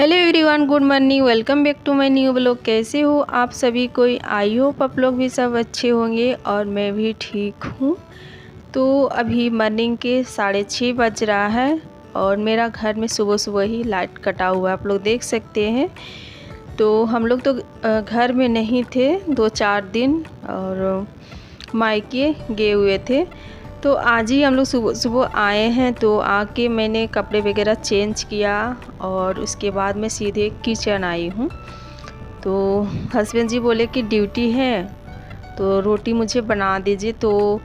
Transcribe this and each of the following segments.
Hello everyone, good morning. Welcome back to my new blog. कैसे हो आप सभी कोई? आई होप आप लोग भी सब अच्छे होंगे और मैं भी ठीक हूँ। तो अभी मॉर्निंग के 6:30 बज रहा है और मेरा घर में सुबह सुबह ही लाइट कटा हुआ है, आप लोग देख सकते हैं। तो हम लोग तो घर में नहीं थे 2-4 दिन और मायके गए हुए थे। तो आज ही हम लोग सुबह सुबह आए हैं। तो आके मैंने कपड़े वगैरह चेंज किया और उसके बाद मैं सीधे किचन आई हूँ। तो हस्बैंड जी बोले कि ड्यूटी है तो रोटी मुझे बना दीजिए। तो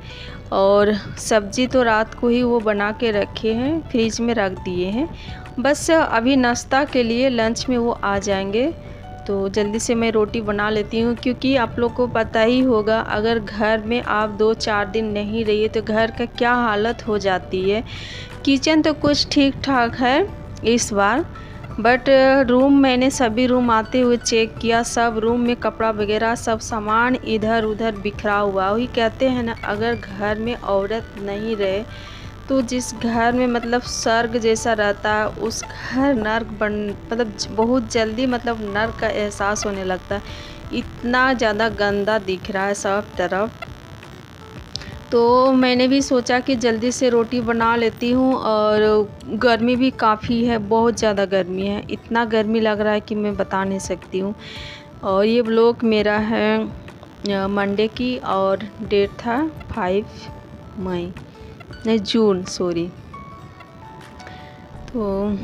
और सब्जी तो रात को ही वो बना के रखे हैं, फ्रिज में रख दिए हैं। बस अभी नाश्ता के लिए लंच में वो आ जाएंगे तो जल्दी से मैं रोटी बना लेती हूँ, क्योंकि आप लोग को पता ही होगा अगर घर में आप 2-4 दिन नहीं रहिए तो घर का क्या हालत हो जाती है। किचन तो कुछ ठीक ठाक है इस बार, बट रूम मैंने सभी रूम आते हुए चेक किया, सब रूम में कपड़ा वगैरह सब सामान इधर उधर बिखरा हुआ। वही कहते हैं ना, अगर घर में औरत नहीं रहे तो जिस घर में मतलब स्वर्ग जैसा रहता है उस घर नर्क मतलब बहुत जल्दी मतलब नर्क का एहसास होने लगता है। इतना ज़्यादा गंदा दिख रहा है सब तरफ। तो मैंने भी सोचा कि जल्दी से रोटी बना लेती हूँ। और गर्मी भी काफ़ी है, बहुत ज़्यादा गर्मी है, इतना गर्मी लग रहा है कि मैं बता नहीं सकती हूँ। और ये ब्लॉग मेरा है मंडे की और डेट था 5 मई नहीं जून सॉरी। तो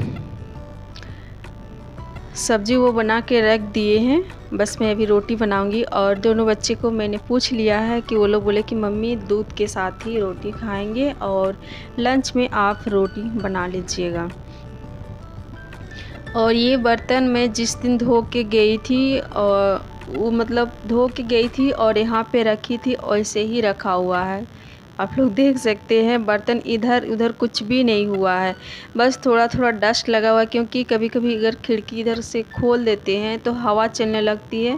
सब्ज़ी वो बना के रख दिए हैं, बस मैं अभी रोटी बनाऊंगी। और दोनों बच्चे को मैंने पूछ लिया है कि वो लोग बोले कि मम्मी दूध के साथ ही रोटी खाएंगे और लंच में आप रोटी बना लीजिएगा। और ये बर्तन मैं जिस दिन धो के गई थी और वो मतलब धो के गई थी और यहाँ पे रखी थी, ऐसे ही रखा हुआ है, आप लोग देख सकते हैं। बर्तन इधर उधर कुछ भी नहीं हुआ है, बस थोड़ा थोड़ा डस्ट लगा हुआ है, क्योंकि कभी कभी अगर खिड़की इधर से खोल देते हैं तो हवा चलने लगती है।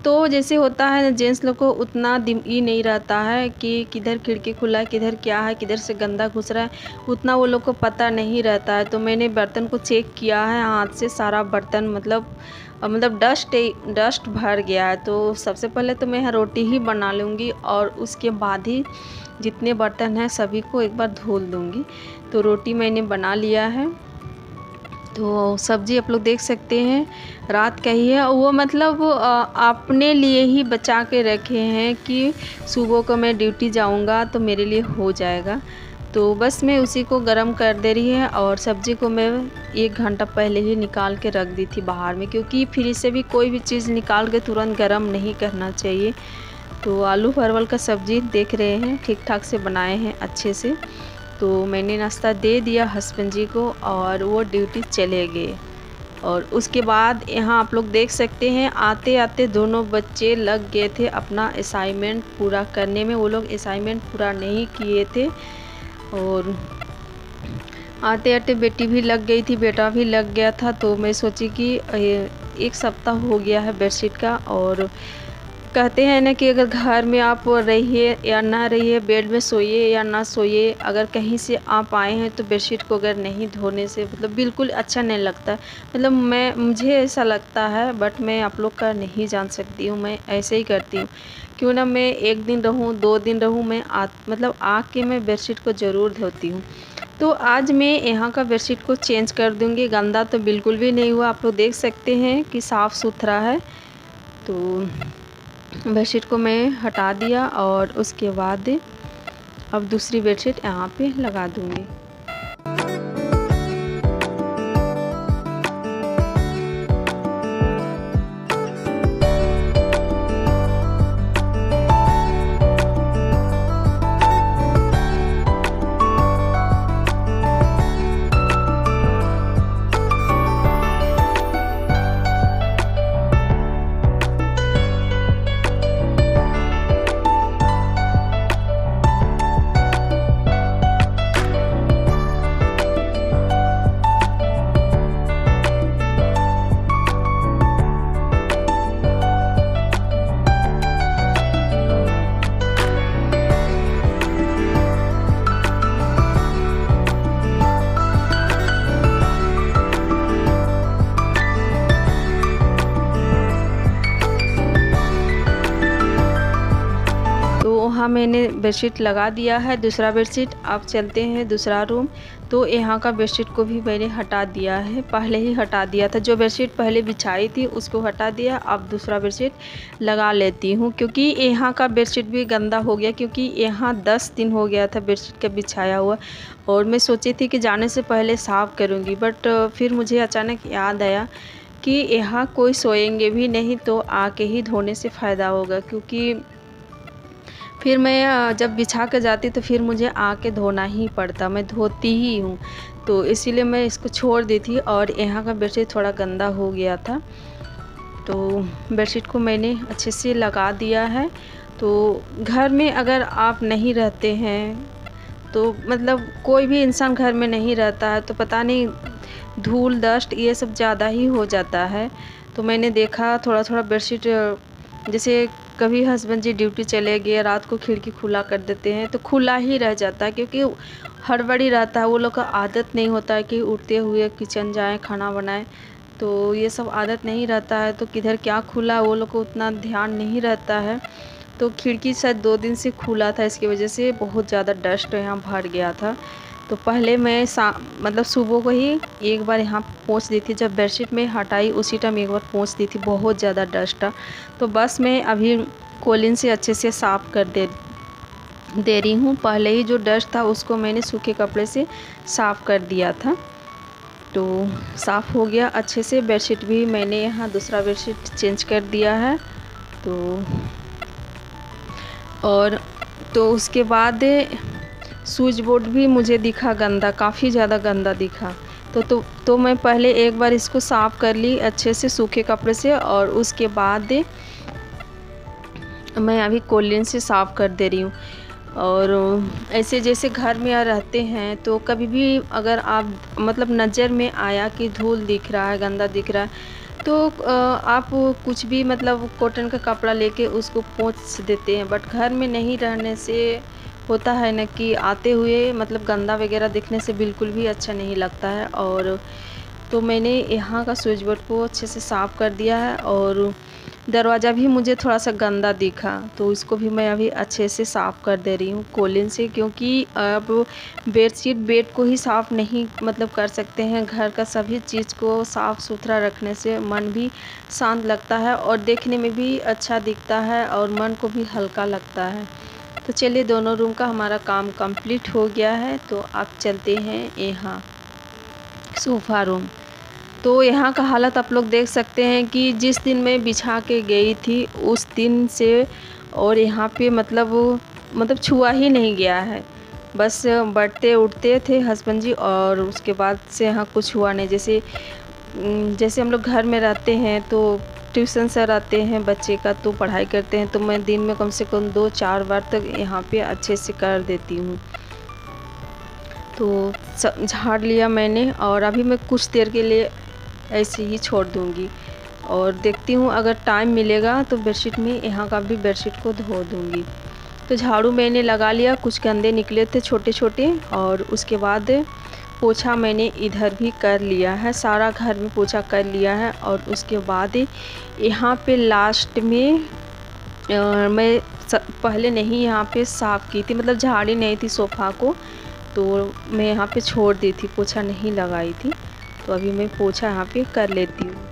तो जैसे होता है जेंट्स लोग को उतना ही नहीं रहता है कि किधर खिड़की खुला है, किधर क्या है, किधर से गंदा घुस रहा है, उतना वो लोग को पता नहीं रहता है। तो मैंने बर्तन को चेक किया है हाथ से, सारा बर्तन मतलब डस्ट भर गया है। तो सबसे पहले तो मैं रोटी ही बना लूँगी और उसके बाद ही जितने बर्तन हैं सभी को एक बार धो दूँगी। तो रोटी मैंने बना लिया है। तो सब्ज़ी आप लोग देख सकते हैं रात का ही है, वो मतलब अपने लिए ही बचा के रखे हैं कि सुबह को मैं ड्यूटी जाऊंगा तो मेरे लिए हो जाएगा। तो बस मैं उसी को गरम कर दे रही है। और सब्ज़ी को मैं 1 घंटा पहले ही निकाल के रख दी थी बाहर में, क्योंकि फ्रिज से भी कोई भी चीज़ निकाल के तुरंत गरम नहीं करना चाहिए। तो आलू परवल का सब्ज़ी देख रहे हैं ठीक ठाक से बनाए हैं अच्छे से। तो मैंने नाश्ता दे दिया हस्बैंड जी को और वो ड्यूटी चले गए। और उसके बाद यहाँ आप लोग देख सकते हैं आते आते दोनों बच्चे लग गए थे अपना असाइनमेंट पूरा करने में। वो लोग असाइनमेंट पूरा नहीं किए थे और आते आते बेटी भी लग गई थी, बेटा भी लग गया था। तो मैं सोची कि 1 सप्ताह हो गया है बेडशीट का। और कहते हैं ना कि अगर घर में आप रहिए या ना रहिए, बेड में सोइए या ना सोइए, अगर कहीं से आप आए हैं तो बेडशीट को अगर नहीं धोने से मतलब बिल्कुल अच्छा नहीं लगता। मतलब मुझे ऐसा लगता है, बट मैं आप लोग का नहीं जान सकती हूँ, मैं ऐसे ही करती हूँ। क्यों ना मैं 1 दिन रहूँ 2 दिन रहूँ, मैं मतलब आके मैं बेडशीट को ज़रूर धोती हूँ। तो आज मैं यहाँ का बेडशीट को चेंज कर दूँगी। गंदा तो बिल्कुल भी नहीं हुआ, आप लोग देख सकते हैं कि साफ़ सुथरा है। तो बेडशीट को मैं हटा दिया और उसके बाद अब दूसरी बेडशीट यहाँ पे लगा दूँगी। यहाँ मैंने बेडशीट लगा दिया है, दूसरा बेडशीट। अब चलते हैं दूसरा रूम। तो यहाँ का बेडशीट को भी मैंने हटा दिया है, पहले ही हटा दिया था। जो बेडशीट पहले बिछाई थी उसको हटा दिया, अब दूसरा बेडशीट लगा लेती हूँ, क्योंकि यहाँ का बेडशीट भी गंदा हो गया, क्योंकि यहाँ 10 दिन हो गया था बेडशीट का बिछाया हुआ। और मैं सोची थी कि जाने से पहले साफ़ करूँगी, बट फिर मुझे अचानक याद आया कि यहाँ कोई सोएंगे भी नहीं, तो आके ही धोने से फ़ायदा होगा। क्योंकि फिर मैं जब बिछा कर जाती तो फिर मुझे आके धोना ही पड़ता, मैं धोती ही हूँ। तो इसीलिए मैं इसको छोड़ दी थी, और यहाँ का बेडशीट थोड़ा गंदा हो गया था। तो बेडशीट को मैंने अच्छे से लगा दिया है। तो घर में अगर आप नहीं रहते हैं, तो मतलब कोई भी इंसान घर में नहीं रहता है, तो पता नहीं धूल डस्ट ये सब ज़्यादा ही हो जाता है। तो मैंने देखा थोड़ा थोड़ा बेडशीट, जैसे कभी हस्बैंड जी ड्यूटी चले गए, रात को खिड़की खुला कर देते हैं तो खुला ही रह जाता है, क्योंकि हड़बड़ी रहता है। वो लोग का आदत नहीं होता है कि उठते हुए किचन जाएं, खाना बनाएं, तो ये सब आदत नहीं रहता है। तो किधर क्या खुला वो लोग को उतना ध्यान नहीं रहता है। तो खिड़की शायद 2 दिन से खुला था, इसकी वजह से बहुत ज़्यादा डस्ट यहाँ भर गया था। तो पहले मैं मतलब सुबह को ही एक बार यहाँ पोंछ दी थी, जब बेडशीट में हटाई उसी टाइम एक बार पोंछ दी थी, बहुत ज़्यादा डस्ट था। तो बस मैं अभी कोलिन से अच्छे से साफ़ कर दे रही हूँ। पहले ही जो डस्ट था उसको मैंने सूखे कपड़े से साफ़ कर दिया था, तो साफ़ हो गया अच्छे से। बेडशीट भी मैंने यहाँ दूसरा बेडशीट चेंज कर दिया है। तो उसके बाद स्विच बोर्ड भी मुझे दिखा गंदा, काफ़ी ज़्यादा गंदा दिखा। तो मैं पहले एक बार इसको साफ़ कर ली अच्छे से सूखे कपड़े से, और उसके बाद मैं अभी कोलिन से साफ़ कर दे रही हूँ। और ऐसे जैसे घर में रहते हैं तो कभी भी अगर आप मतलब नज़र में आया कि धूल दिख रहा है, गंदा दिख रहा है, तो आप कुछ भी मतलब कॉटन का कपड़ा लेके उसको पोंछ देते हैं। बट घर में नहीं रहने से होता है ना कि आते हुए मतलब गंदा वगैरह दिखने से बिल्कुल भी अच्छा नहीं लगता है। और तो मैंने यहाँ का स्विच बोर्ड को अच्छे से साफ़ कर दिया है, और दरवाज़ा भी मुझे थोड़ा सा गंदा दिखा, तो इसको भी मैं अभी अच्छे से साफ़ कर दे रही हूँ कोलिन से। क्योंकि अब बेड को ही साफ़ नहीं मतलब कर सकते हैं, घर का सभी चीज़ को साफ़ सुथरा रखने से मन भी शांत लगता है, और देखने में भी अच्छा दिखता है, और मन को भी हल्का लगता है। तो चलिए, दोनों रूम का हमारा काम कंप्लीट हो गया है। तो आप चलते हैं यहाँ सोफ़ा रूम। तो यहाँ का हालत आप लोग देख सकते हैं कि जिस दिन मैं बिछा के गई थी उस दिन से और यहाँ पे मतलब छुआ ही नहीं गया है। बस बैठते उठते थे हस्बैंड जी, और उसके बाद से यहाँ कुछ हुआ नहीं। जैसे हम लोग घर में रहते हैं तो ट्यूशन सर आते हैं बच्चे का, तो पढ़ाई करते हैं, तो मैं दिन में कम से कम 2-4 बार तक यहाँ पे अच्छे से कर देती हूँ। तो झाड़ लिया मैंने, और अभी मैं कुछ देर के लिए ऐसे ही छोड़ दूँगी, और देखती हूँ अगर टाइम मिलेगा तो बेडशीट में यहाँ का भी बेडशीट को धो दूँगी। तो झाड़ू मैंने लगा लिया, कुछ गंदे निकले थे छोटे छोटे, और उसके बाद पोछा मैंने इधर भी कर लिया है, सारा घर में पोछा कर लिया है। और उसके बाद यहाँ पे लास्ट में मैं पहले नहीं यहाँ पे साफ़ की थी, मतलब झाड़ी नहीं थी सोफ़ा को, तो मैं यहाँ पे छोड़ दी थी, पोछा नहीं लगाई थी। तो अभी मैं पोछा यहाँ पे कर लेती हूँ।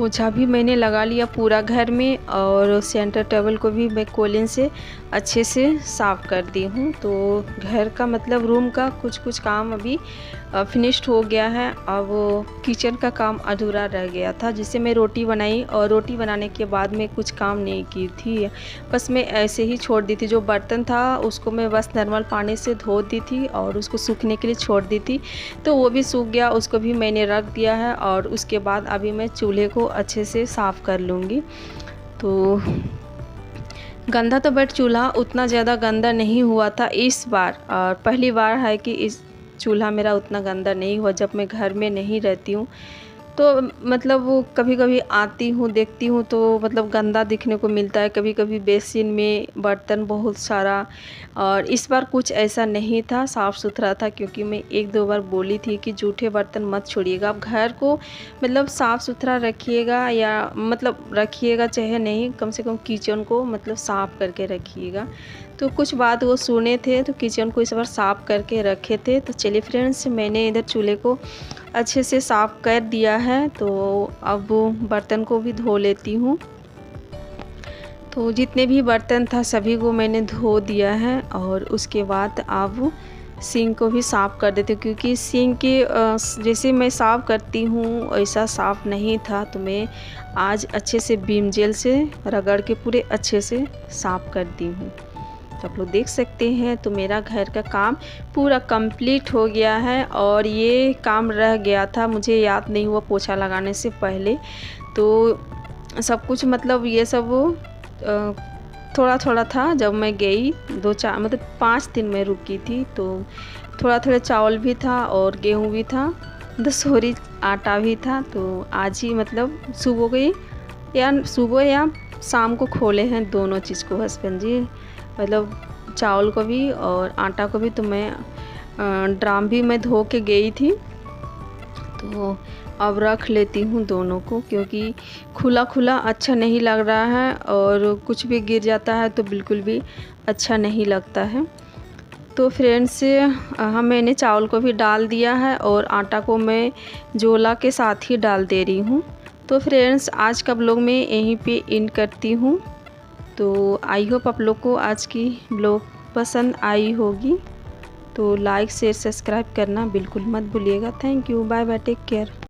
पोछा भी मैंने लगा लिया पूरा घर में, और सेंटर टेबल को भी मैं कोलिन से अच्छे से साफ़ कर दी हूँ। तो घर का मतलब रूम का कुछ काम अभी फिनिश्ड हो गया है। अब किचन का काम अधूरा रह गया था, जिससे मैं रोटी बनाई, और रोटी बनाने के बाद मैं कुछ काम नहीं की थी, बस मैं ऐसे ही छोड़ दी थी। जो बर्तन था उसको मैं बस नॉर्मल पानी से धो दी थी और उसको सूखने के लिए छोड़ दी थी, तो वो भी सूख गया, उसको भी मैंने रख दिया है। और उसके बाद अभी मैं चूल्हे को अच्छे से साफ़ कर लूँगी। तो गंदा तो बट चूल्हा उतना ज़्यादा गंदा नहीं हुआ था इस बार, और पहली बार है कि इस चूल्हा मेरा उतना गंदा नहीं हुआ जब मैं घर में नहीं रहती हूँ। तो मतलब वो कभी-कभी आती हूँ, देखती हूँ, तो मतलब गंदा दिखने को मिलता है, कभी-कभी बेसिन में बर्तन बहुत सारा। और इस बार कुछ ऐसा नहीं था, साफ़ सुथरा था, क्योंकि मैं 1-2 बार बोली थी कि जूठे बर्तन मत छोड़िएगा, आप घर को मतलब साफ़ सुथरा रखिएगा, या मतलब रखिएगा चाहे नहीं, कम से कम किचन को मतलब साफ़ करके रखिएगा। तो कुछ बात वो सुने थे, तो किचन को इस बार साफ़ करके रखे थे। तो चलिए फ्रेंड्स, मैंने इधर चूल्हे को अच्छे से साफ़ कर दिया है, तो अब बर्तन को भी धो लेती हूँ। तो जितने भी बर्तन था सभी को मैंने धो दिया है, और उसके बाद अब सिंक को भी साफ़ कर देती हूँ, क्योंकि सिंक के जैसे मैं साफ़ करती हूँ ऐसा साफ़ नहीं था। तो मैं आज अच्छे से विम जेल से रगड़ के पूरे अच्छे से साफ़ कर दी हूँ। तो आप लोग देख सकते हैं, तो मेरा घर का काम पूरा कंप्लीट हो गया है, और ये काम रह गया था, मुझे याद नहीं हुआ पोछा लगाने से पहले। तो सब कुछ मतलब ये सब थोड़ा-थोड़ा था। जब मैं गई 2-4 मतलब 5 दिन मैं रुकी थी, तो थोड़ा-थोड़ा चावल भी था और गेहूँ भी था, सॉरी आटा भी था। तो आज ही मतलब सुबह या शाम को खोले हैं दोनों चीज़ को हस्बैंड जी, मतलब चावल को भी और आटा को भी। तो मैं ड्राम भी मैं धो के गई थी, तो अब रख लेती हूँ दोनों को, क्योंकि खुला अच्छा नहीं लग रहा है, और कुछ भी गिर जाता है तो बिल्कुल भी अच्छा नहीं लगता है। तो फ्रेंड्स, मैंने चावल को भी डाल दिया है, और आटा को मैं जोला के साथ ही डाल दे रही हूँ। तो फ्रेंड्स, आज का ब्लॉग मैं यहीं पे एंड करती हूँ। तो आई होप आप लोग को आज की ब्लॉग पसंद आई होगी। तो लाइक शेयर सब्सक्राइब करना बिल्कुल मत भूलिएगा। Thank you, bye bye, take care.